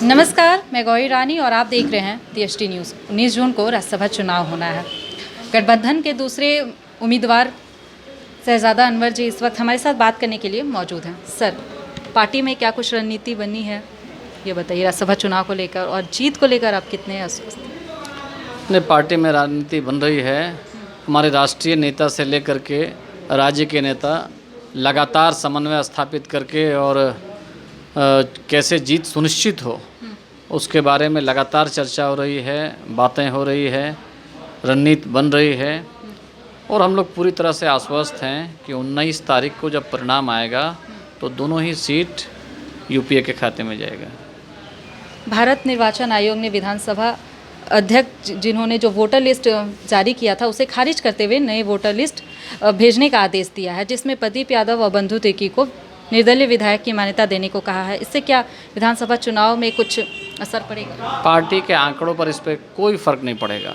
नमस्कार, मैं गौरी रानी और आप देख रहे हैं DST न्यूज़। 19 जून को राज्यसभा चुनाव होना है। गठबंधन के दूसरे उम्मीदवार शहजादा अनवर जी इस वक्त हमारे साथ बात करने के लिए मौजूद हैं। सर, पार्टी में क्या कुछ रणनीति बनी है, ये बताइए। राज्यसभा चुनाव को लेकर और जीत को लेकर आप कितने आश्वस्त हैं? अपने पार्टी में राजनीति बन रही है। हमारे राष्ट्रीय नेता से लेकर के राज्य के नेता लगातार समन्वय स्थापित करके और कैसे जीत सुनिश्चित हो उसके बारे में लगातार चर्चा हो रही है, बातें हो रही है, रणनीति बन रही है। और हम लोग पूरी तरह से आश्वस्त हैं कि 19 तारीख को जब परिणाम आएगा तो दोनों ही सीट यूपीए के खाते में जाएगा। भारत निर्वाचन आयोग ने विधानसभा अध्यक्ष जिन्होंने जो वोटर लिस्ट जारी किया था उसे खारिज करते हुए नए वोटर लिस्ट भेजने का आदेश दिया है, जिसमें प्रदीप यादव और बंधु तिर्की को निर्दलीय विधायक की मान्यता देने को कहा है। इससे क्या विधानसभा चुनाव में कुछ असर पड़ेगा? पार्टी के आंकड़ों पर इस पर कोई फर्क नहीं पड़ेगा।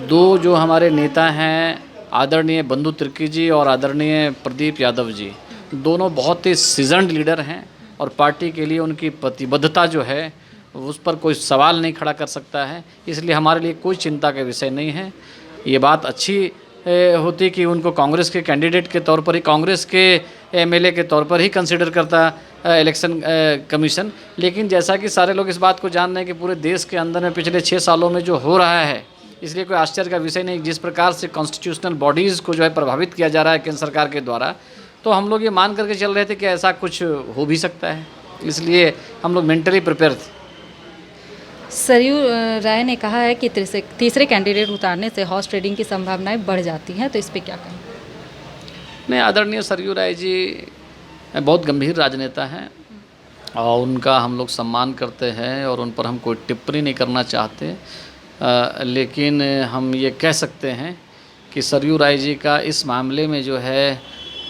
दो जो हमारे नेता हैं, आदरणीय बंधु तिर्की जी और आदरणीय प्रदीप यादव जी, दोनों बहुत ही सीजन्ड लीडर हैं और पार्टी के लिए उनकी प्रतिबद्धता जो है उस पर कोई सवाल नहीं खड़ा कर सकता है। इसलिए हमारे लिए कोई चिंता का विषय नहीं है। ये बात अच्छी होती कि उनको कांग्रेस के कैंडिडेट के तौर पर ही, कांग्रेस के एमएलए के तौर पर ही कंसिडर करता इलेक्शन कमीशन। लेकिन जैसा कि सारे लोग इस बात को जान रहे हैं कि पूरे देश के अंदर में पिछले 6 सालों में जो हो रहा है, इसलिए कोई आश्चर्य का विषय नहीं। जिस प्रकार से कॉन्स्टिट्यूशनल बॉडीज़ को जो है प्रभावित किया जा रहा है केंद्र सरकार के द्वारा, तो हम लोग ये मान करके चल रहे थे कि ऐसा कुछ हो भी सकता है। इसलिए हम लोग मेंटली प्रिपेयर थे। सरयू राय ने कहा है कि तीसरे कैंडिडेट उतारने से हॉर्स ट्रेडिंग की संभावनाएं बढ़ जाती हैं, तो इस पर क्या कहें? नहीं, आदरणीय सरयू राय जी बहुत गंभीर राजनेता हैं और उनका हम लोग सम्मान करते हैं और उन पर हम कोई टिप्पणी नहीं करना चाहते। लेकिन हम ये कह सकते हैं कि सरयू राय जी का इस मामले में जो है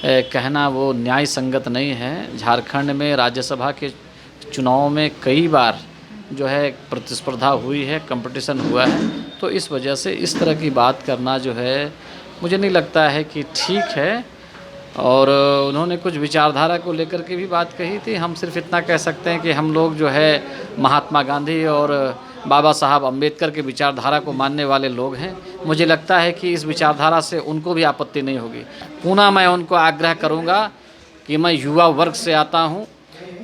कहना वो न्याय संगत नहीं है। झारखंड में राज्यसभा के चुनाव में कई बार जो है प्रतिस्पर्धा हुई है, कंपटीशन हुआ है, तो इस वजह से इस तरह की बात करना जो है मुझे नहीं लगता है कि ठीक है। और उन्होंने कुछ विचारधारा को लेकर के भी बात कही थी। हम सिर्फ इतना कह सकते हैं कि हम लोग जो है महात्मा गांधी और बाबा साहब अम्बेडकर के विचारधारा को मानने वाले लोग हैं। मुझे लगता है कि इस विचारधारा से उनको भी आपत्ति नहीं होगी। पुनः मैं उनको आग्रह करूंगा कि मैं युवा वर्ग से आता हूं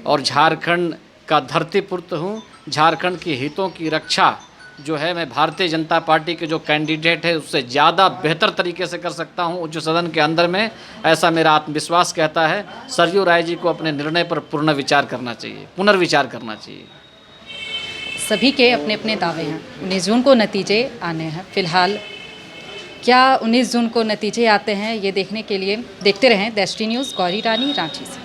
और झारखंड का धरती पुत्र हूं। झारखंड के हितों की रक्षा जो है मैं भारतीय जनता पार्टी के जो कैंडिडेट है उससे ज़्यादा बेहतर तरीके से कर सकता हूं उच्च सदन के अंदर में, ऐसा मेरा आत्मविश्वास कहता है। सरयू राय जी को अपने निर्णय पर पुनर्विचार करना चाहिए। सभी के अपने अपने दावे हैं। 19 जून को नतीजे आने हैं। फिलहाल क्या 19 जून को नतीजे आते हैं, ये देखने के लिए देखते रहें DST न्यूज़। गौरी रानी, रांची से।